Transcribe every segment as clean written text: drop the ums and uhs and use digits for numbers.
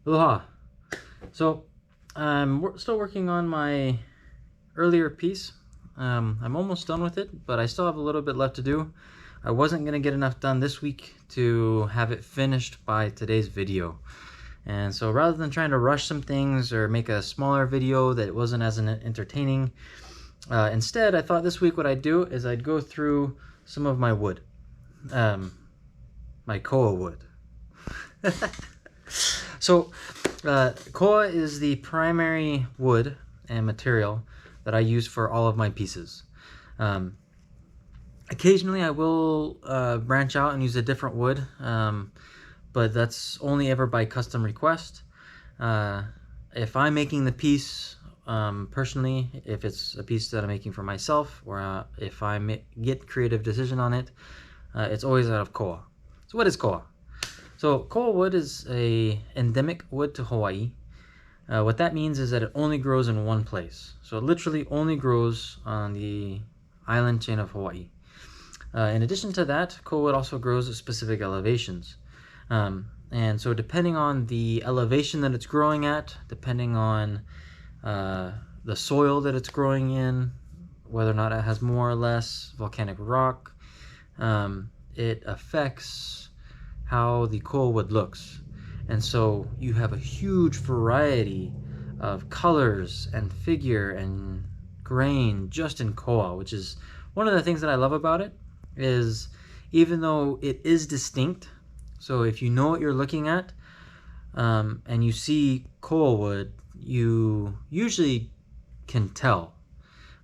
Aloha. So I'm still working on my earlier piece. I'm almost done with it, but I still have a little bit left to do. I wasn't going to get enough done this week to have it finished by today's video. And so rather than trying to rush some things or make a smaller video that wasn't as entertaining, instead I thought this week what I'd do is I'd go through some of my wood. My Koa wood. So Koa is the primary wood and material that I use for all of my pieces. Occasionally I will branch out and use a different wood, but that's only ever by custom request. If I'm making the piece personally, if it's a piece that I'm making for myself, or if I get creative decision on it, it's always out of Koa. So what is Koa? So Koa wood is a endemic wood to Hawaii. What that means is that it only grows in one place. So it literally only grows on the island chain of Hawaii. In addition to that, Koa wood also grows at specific elevations. And so depending on the elevation that it's growing at, depending on the soil that it's growing in, whether or not it has more or less volcanic rock, it affects how the Koa wood looks. And so you have a huge variety of colors and figure and grain just in Koa, which is one of the things that I love about it. Is even though it is distinct, so if you know what you're looking at and you see Koa wood, you usually can tell.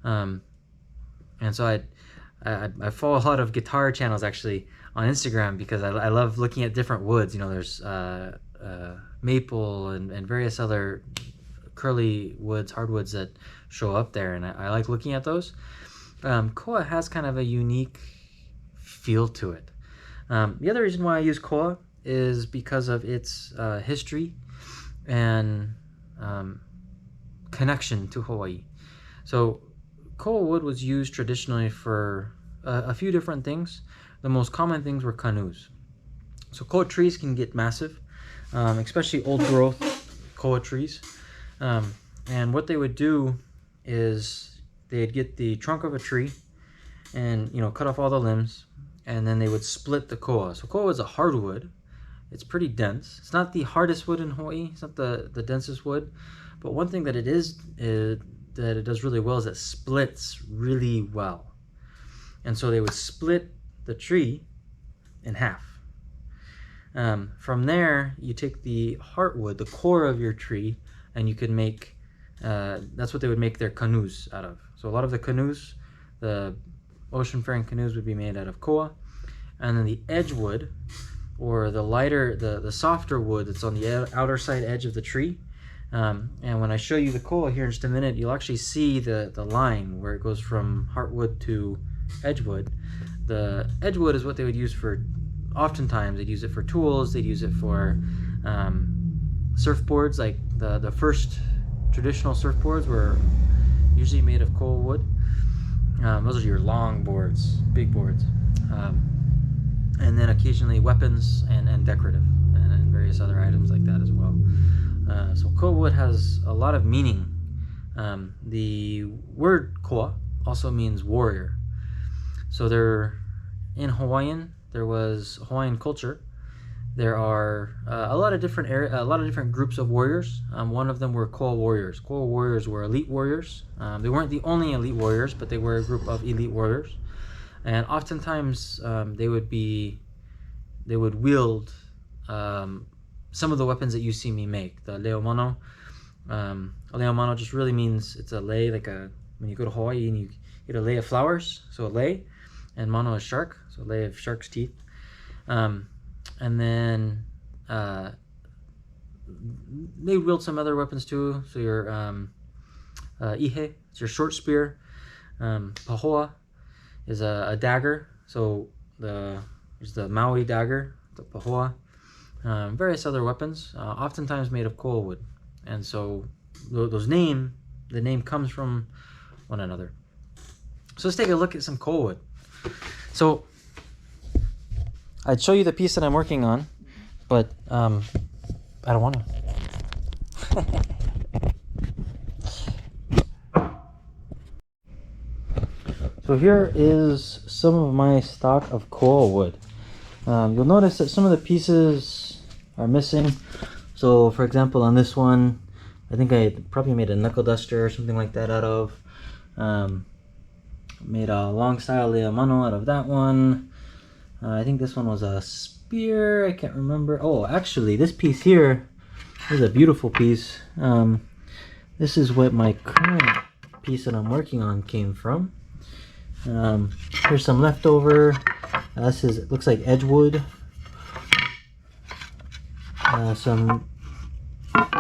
And so I follow a lot of guitar channels actually on Instagram because I love looking at different woods. You know, there's maple and various other curly woods, hardwoods that show up there, and I like looking at those. Koa has kind of a unique feel to it. The other reason why I use Koa is because of its history and connection to Hawaii. So Koa wood was used traditionally for a few different things. The most common things were canoes. So Koa trees can get massive, especially old growth Koa trees. And what they would do is they'd get the trunk of a tree and, you know, cut off all the limbs, and then they would split the Koa. So Koa is a hardwood. It's pretty dense. It's not the hardest wood in Hawaii. It's not the densest wood. But one thing that it is that it does really well is it splits really well. And so they would split the tree in half. From there, you take the heartwood, the core of your tree, and you can make, that's what they would make their canoes out of. So a lot of the canoes, the ocean-faring canoes, would be made out of Koa. And then the edge wood, or the lighter, the softer wood that's on the outer side edge of the tree. And when I show you the Koa here in just a minute, you'll actually see the line where it goes from heartwood to edgewood. The edgewood is what they would use for, oftentimes they'd use it for tools, they'd use it for surfboards. Like the first traditional surfboards were usually made of Koa wood. Those are your long boards, big boards. And then occasionally weapons and decorative and various other items like that as well. So Koa wood has a lot of meaning. The word Koa also means warrior. So in Hawaiian, there was Hawaiian culture. There are a lot of different groups of warriors. One of them were Koa warriors. Koa warriors were elite warriors. They weren't the only elite warriors, but they were a group of elite warriors. And oftentimes they would wield some of the weapons that you see me make. The leo mano. A leo mano just really means it's a lei, like when you go to Hawaii and you get a lei of flowers, so a lei, and mano is shark, so a lei of shark's teeth. And then they wield some other weapons too. So your ihe, it's your short spear. Pahoa is a dagger. So there's the Maui dagger, the pahoa. Various other weapons, oftentimes made of Koa wood. And so the name comes from one another. So let's take a look at some Koa wood. So I'd show you the piece that I'm working on, but I don't want to. So here is some of my stock of Koa Wood. You'll notice that some of the pieces are missing. So for example, on this one, I think I probably made a knuckle duster or something like that out of. Made a long style mano out of that one. I think this one was a spear, I can't remember. Oh, actually this piece here is a beautiful piece. This is what my current piece that I'm working on came from. Here's some leftover. This is, it looks like edgewood. Some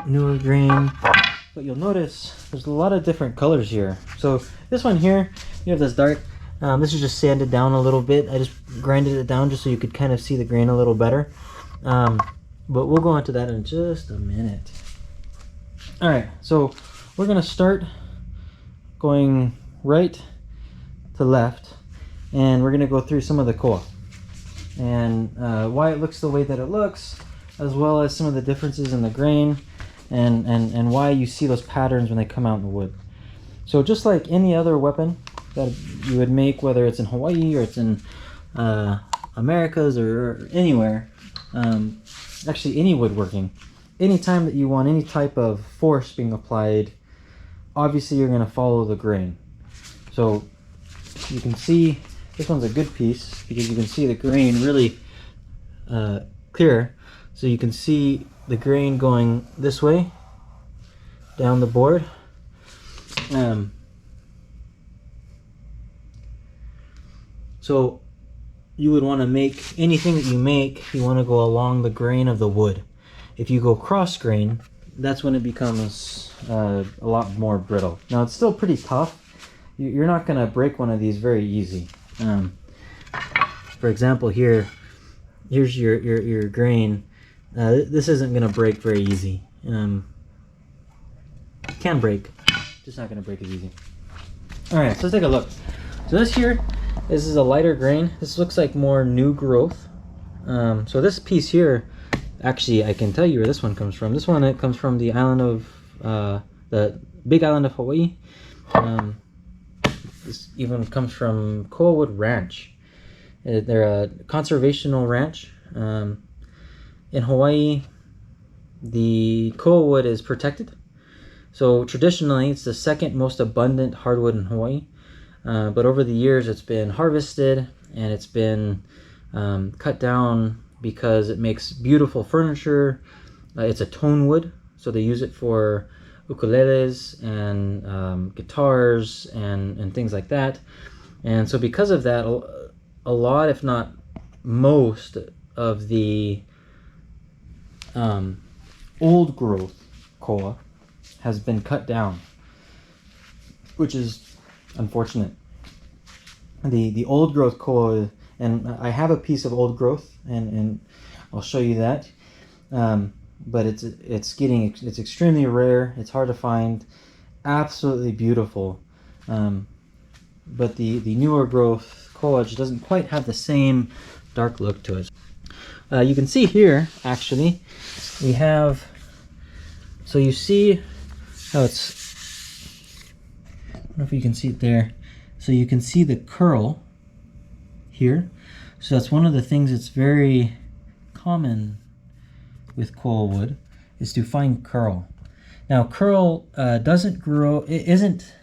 newer grain. But you'll notice there's a lot of different colors here. So this one here, you have this dark. This is just sanded down a little bit. I just grinded it down just so you could kind of see the grain a little better. But we'll go into that in just a minute. All right, so we're gonna start going right to left, and we're gonna go through some of the koa and why it looks the way that it looks, as well as some of the differences in the grain and why you see those patterns when they come out in the wood. So just like any other weapon that you would make, whether it's in Hawaii or it's in Americas or anywhere, actually any woodworking, anytime that you want any type of force being applied, obviously you're going to follow the grain. So you can see this one's a good piece because you can see the grain really clear. So you can see the grain going this way down the board. So you would want to make anything that you make, you want to go along the grain of the wood. If you go cross grain, that's when it becomes a lot more brittle. Now it's still pretty tough. You're not going to break one of these very easy. For example, here's your grain. This isn't going to break very easy. It can break, just not going to break as easy. All right, so let's take a look. So this is a lighter grain. This looks like more new growth. So this piece here, actually, I can tell you where this one comes from. This one, it comes from the island of the big island of Hawaii. This even comes from Koa Wood Ranch. They're a conservational ranch. In Hawaii, the Koa wood is protected. So traditionally, it's the second most abundant hardwood in Hawaii. But over the years, it's been harvested and it's been cut down because it makes beautiful furniture. It's a tone wood, so they use it for ukuleles and guitars and things like that. And so because of that, a lot, if not most, of the old growth koa has been cut down, which is unfortunate. The old growth koa, and I have a piece of old growth, and I'll show you that. But it's extremely rare. It's hard to find. Absolutely beautiful. But the newer growth koa just doesn't quite have the same dark look to it. You can see here, actually, we have, so you see how it's, I don't know if you can see it there. So you can see the curl here. So that's one of the things that's very common with Koa wood, is to find curl. Now curl doesn't grow, it isn't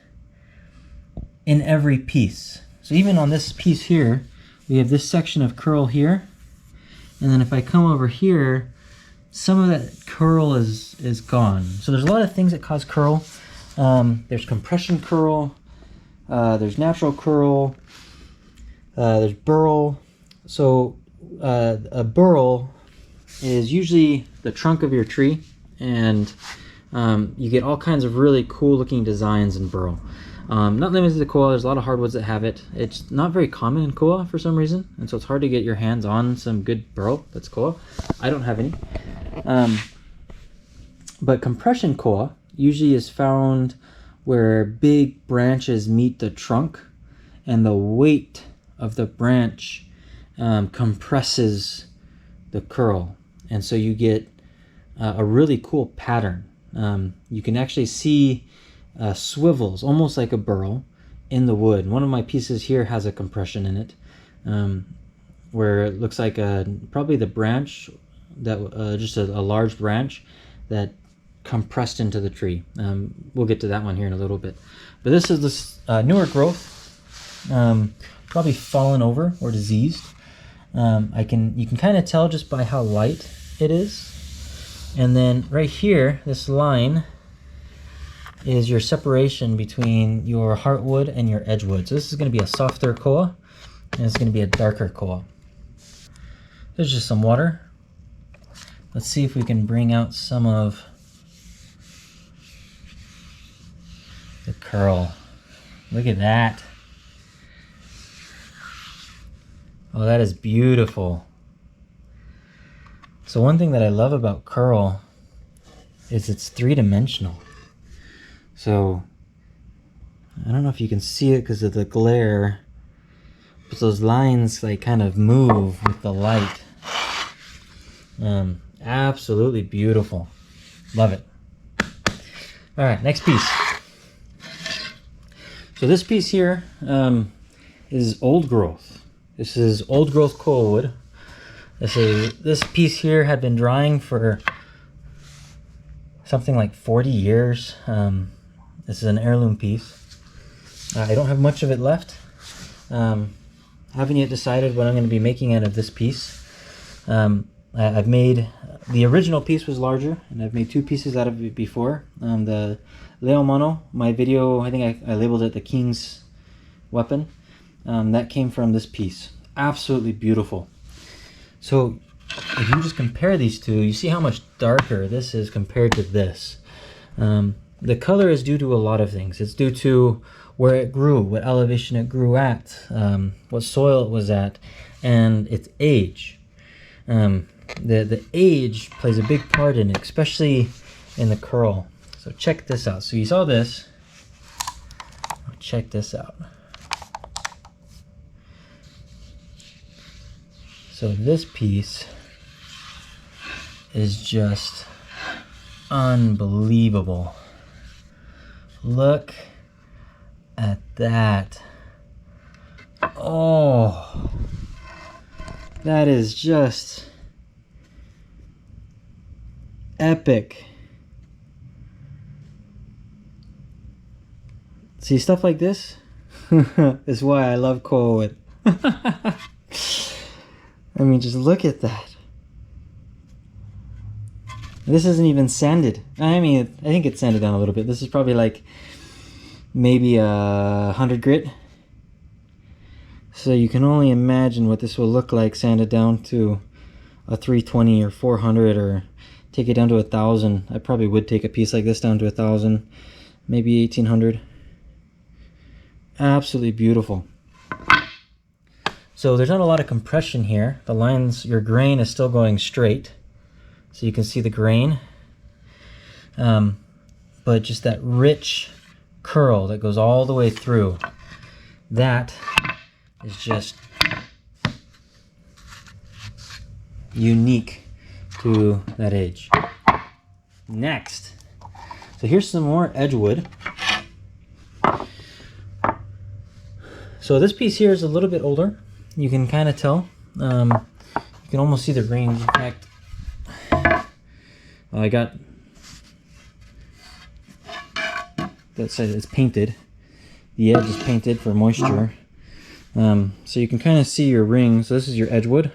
in every piece. So even on this piece here, we have this section of curl here. And then if I come over here, some of that curl is gone. So there's a lot of things that cause curl. There's compression curl, there's natural curl, there's burl. So a burl is usually the trunk of your tree, and you get all kinds of really cool looking designs in burl. Not limited to koa, there's a lot of hardwoods that have it. It's not very common in koa for some reason, and so it's hard to get your hands on some good burl that's koa. I don't have any. But compression koa usually is found where big branches meet the trunk, and the weight of the branch compresses the curl, and so you get a really cool pattern. you can actually see swivels, almost like a burl, in the wood. One of my pieces here has a compression in it, where it looks like probably the branch that just a large branch that compressed into the tree. We'll get to that one here in a little bit. But this is this newer growth, probably fallen over or diseased. You can kind of tell just by how light it is. And then right here, this line is your separation between your heartwood and your edgewood. So this is going to be a softer koa, and it's going to be a darker koa. There's just some water. Let's see if we can bring out some of the curl. Look at that. Oh, that is beautiful. So one thing that I love about curl is it's three-dimensional. So I don't know if you can see it because of the glare, but those lines like kind of move with the light. Absolutely beautiful. Love it. All right, next piece. So this piece here is old growth. This is old growth Koa wood. This piece here had been drying for something like 40 years. This is an heirloom piece. I don't have much of it left. Haven't yet decided what I'm going to be making out of this piece. I've made, the original piece was larger, and I've made two pieces out of it before. The Leo Mono, my video, I think I labeled it the King's Weapon. That came from this piece. Absolutely beautiful. So if you just compare these two, you see how much darker this is compared to this. The color is due to a lot of things. It's due to where it grew, what elevation it grew at, what soil it was at, and its age. The age plays a big part in it, especially in the curl. So check this out. So you saw this. Check this out. So this piece is just unbelievable. Look at that. Oh, that is just epic. See, stuff like this is why I love Koa Wood. I mean, just look at that. This isn't even sanded. I mean, I think it's sanded down a little bit. This is probably like maybe 100 grit. So you can only imagine what this will look like sanded down to a 320 or 400, or take it down to 1,000. I probably would take a piece like this down to 1,000, maybe 1,800. Absolutely beautiful. So there's not a lot of compression here. The lines, your grain is still going straight. So you can see the grain. But just that rich curl that goes all the way through. That is just unique to that age. Next. So here's some more edgewood. So this piece here is a little bit older. You can kind of tell. You can almost see the grains. In fact, I got that side is painted. The edge is painted for moisture. So you can kind of see your ring. So this is your edgewood.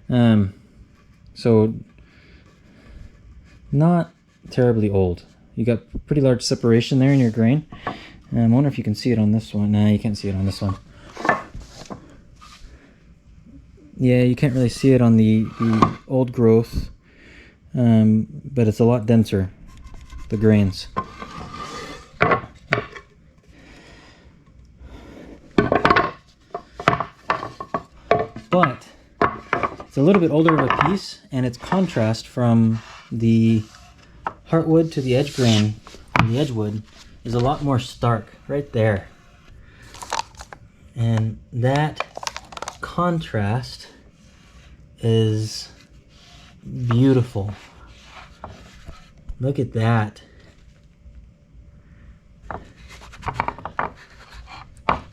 So not terribly old. You got pretty large separation there in your grain. I wonder if you can see it on this one. Nah, you can't see it on this one. Yeah, you can't really see it on the old growth, but it's a lot denser, the grains. But it's a little bit older of a piece, and its contrast from the heartwood to the edge grain and the edgewood is a lot more stark right there. And that contrast is beautiful. Look at that.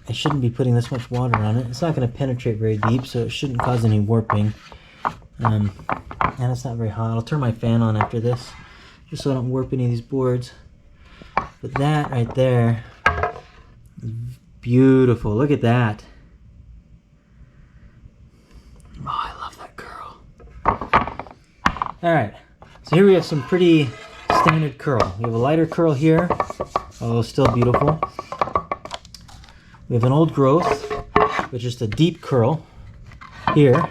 I shouldn't be putting this much water on it. It's not going to penetrate very deep, so it shouldn't cause any warping. And it's not very hot. I'll turn my fan on after this, just so I don't warp any of these boards. But that right there is beautiful. Look at that. Oh, I love that curl. All right, so here we have some pretty standard curl. We have a lighter curl here. Oh, still beautiful. We have an old growth with just a deep curl here.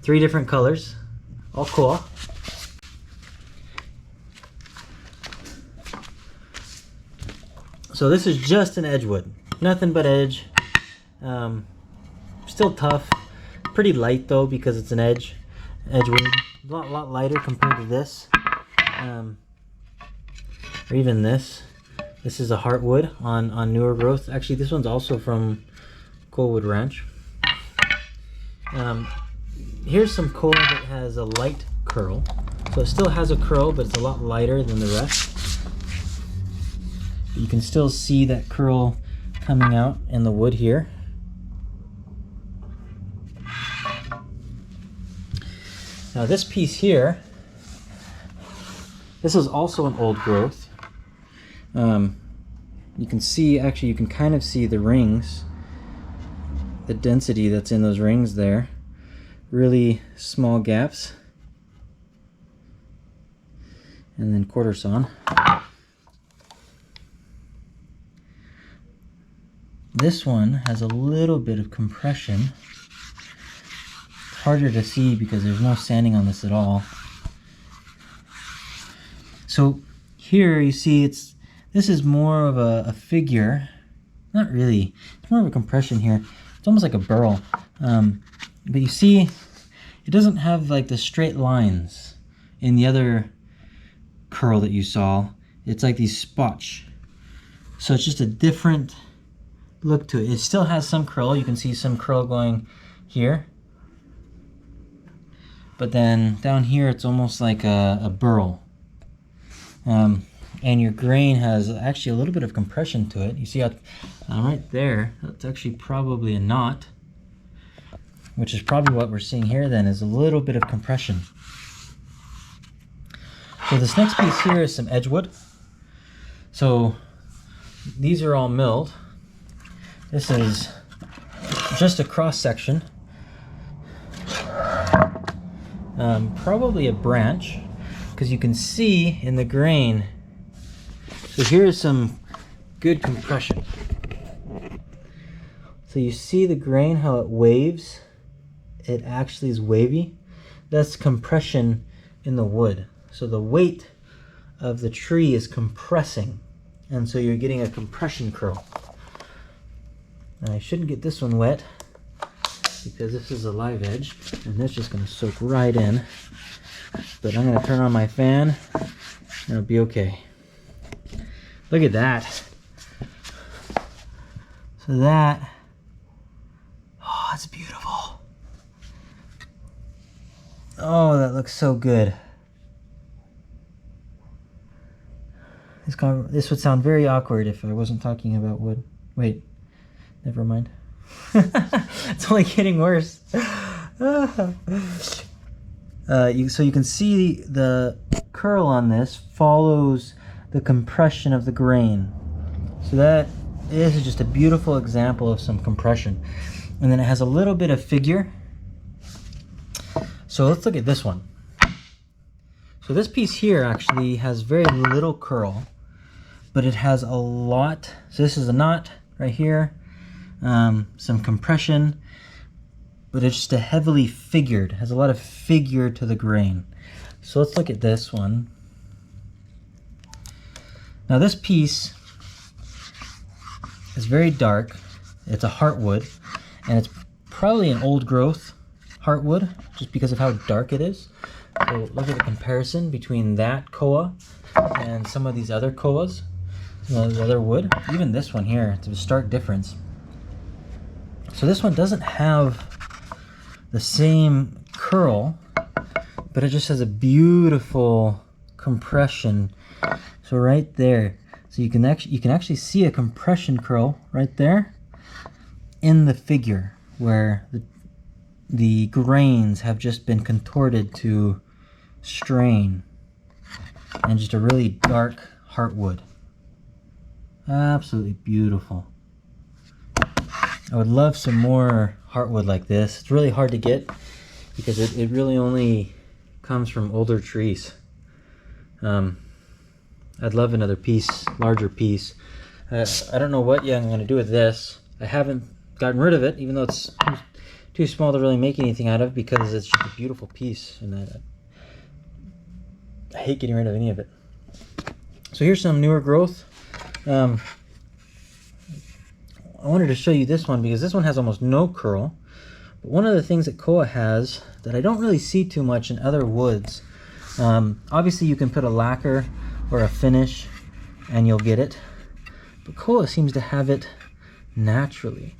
3 different colors, all Koa. So this is just an edgewood, nothing but edge. Still tough, pretty light though because it's an edgewood. A lot lighter compared to this, or even this. This is a heartwood on newer growth. Actually, this one's also from Koa Wood Ranch. Here's some Koa that has a light curl. So it still has a curl, but it's a lot lighter than the rest. You can still see that curl coming out in the wood here. Now this piece here, this is also an old growth. You can see, actually you can kind of see the rings, the density that's in those rings there. Really small gaps. And then quarter sawn. This one has a little bit of compression. Harder to see because there's no sanding on this at all. So here you see this is more of a figure. Not really. It's more of a compression here. It's almost like a burl. But you see, it doesn't have like the straight lines in the other curl that you saw. It's like these spots. So it's just a different look to it. It still has some curl. You can see some curl going here. But then down here it's almost like a burl. And your grain has actually a little bit of compression to it. You see how right there, that's actually probably a knot, which is probably what we're seeing here then, is a little bit of compression. So this next piece here is some edgewood. So these are all milled. This is just a cross section. Probably a branch, because you can see in the grain. So here's some good compression. So you see the grain, how it waves? It actually is wavy. That's compression in the wood. So the weight of the tree is compressing, and so you're getting a compression curl. Now I shouldn't get this one wet because this is a live edge, and that's just going to soak right in. But I'm going to turn on my fan, and it'll be okay. Look at that. So that, oh, it's beautiful. Oh, that looks so good. This would sound very awkward if I wasn't talking about wood. Wait, never mind. It's only getting worse. So you can see the curl on this follows the compression of the grain. So that is just a beautiful example of some compression. And then it has a little bit of figure. So let's look at this one. So this piece here actually has very little curl, but it has a lot. So this is a knot right here, some compression, but it's just a heavily figured, has a lot of figure to the grain. So let's look at this one. Now this piece is very dark. It's a heartwood, and it's probably an old growth heartwood just because of how dark it is. So look at the comparison between that Koa and some of these other Koas, some of the other wood. Even this one here, it's a stark difference. So this one doesn't have the same curl but it just has a beautiful compression. So right there, so you can actually see a compression curl right there in the figure where the grains have just been contorted to strain, and just a really dark heartwood. Absolutely beautiful. I would love some more heartwood like this. It's really hard to get because it really only comes from older trees. I'd love another piece, larger piece. I don't know what yet I'm going to do with this. I haven't gotten rid of it, even though it's too small to really make anything out of, because it's just a beautiful piece, and I hate getting rid of any of it. So here's some newer growth. I wanted to show you this one because this one has almost no curl. But one of the things that Koa has that I don't really see too much in other woods, obviously you can put a lacquer or a finish and you'll get it, but Koa seems to have it naturally.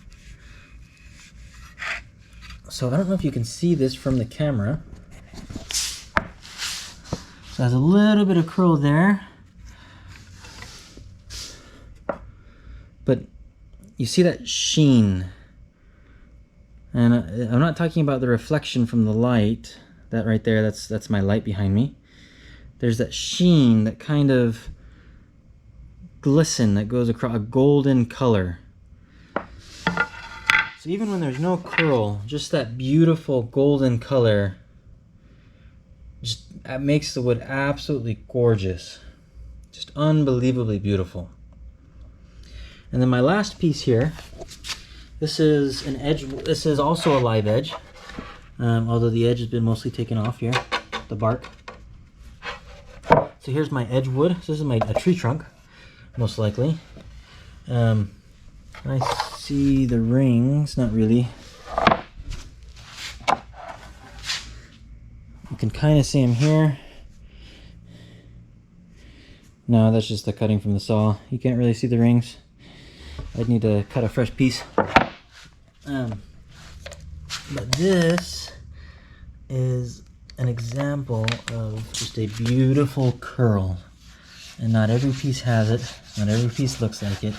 So I don't know if you can see this from the camera. So it has a little bit of curl there, but you see that sheen, and I'm not talking about the reflection from the light. That right there, that's my light behind me. There's that sheen, that kind of glisten that goes across, a golden color. So even when there's no curl, just that beautiful golden color just makes the wood absolutely gorgeous. Just unbelievably beautiful. And then my last piece here, this is an edge. This is also a live edge, although the edge has been mostly taken off here, the bark. So here's my edge wood. So this is a tree trunk, most likely. I see the rings, not really. You can kind of see them here. No, that's just the cutting from the saw. You can't really see the rings. I'd need to cut a fresh piece. But this is an example of just a beautiful curl. And not every piece has it. Not every piece looks like it.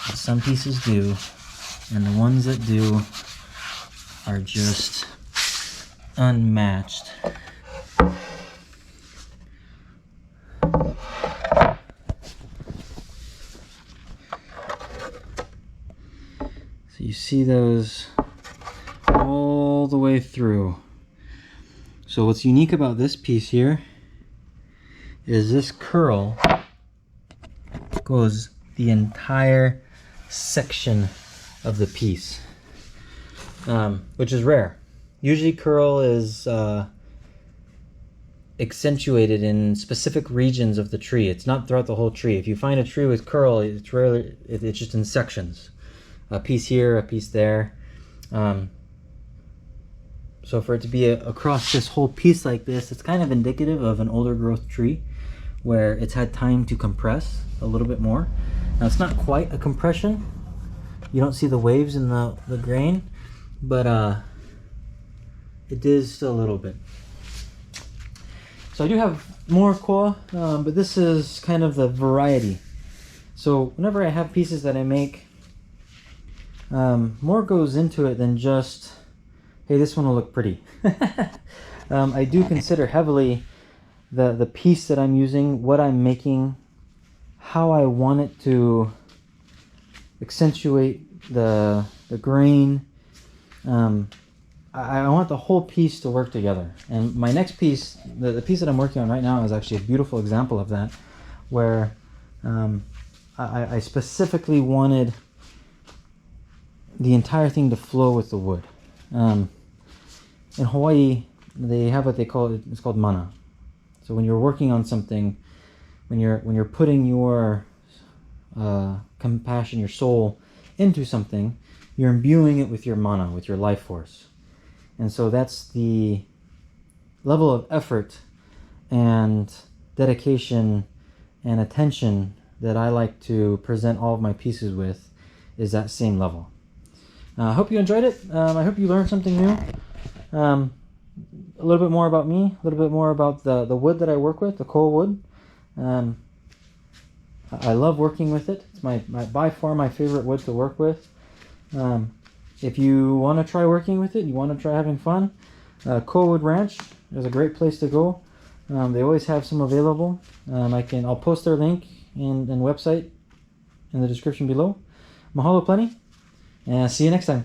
But some pieces do. And the ones that do are just unmatched. So you see those all the way through. So what's unique about this piece here is this curl goes the entire section of the piece, which is rare. Usually curl is accentuated in specific regions of the tree. It's not throughout the whole tree. If you find a tree with curl, it's rarely, it's just in sections. A piece here, a piece there. So for it to be across this whole piece like this, it's kind of indicative of an older growth tree where it's had time to compress a little bit more. Now it's not quite a compression. You don't see the waves in the grain, but it is still a little bit. So I do have more Koa, but this is kind of the variety. So whenever I have pieces that I make, more goes into it than just, hey, this one will look pretty. I do consider heavily the piece that I'm using, what I'm making, how I want it to accentuate the grain. I want the whole piece to work together. And my next piece, the piece that I'm working on right now, is actually a beautiful example of that, where I specifically wanted the entire thing to flow with the wood. In Hawaii, they have what they call, it's called mana. So when you're working on something, when you're putting your compassion, your soul into something, you're imbuing it with your mana, with your life force. And so that's the level of effort and dedication and attention that I like to present all of my pieces with, is that same level. I hope you enjoyed it. I hope you learned something new. a little bit more about me, a little bit more about the wood that I work with, the Koa Wood. I love working with it. It's my by far my favorite wood to work with. If you want to try working with it, you want to try having fun, Koa Wood Ranch is a great place to go. They always have some available. I'll post their link and website in the description below. Mahalo plenty, and see you next time.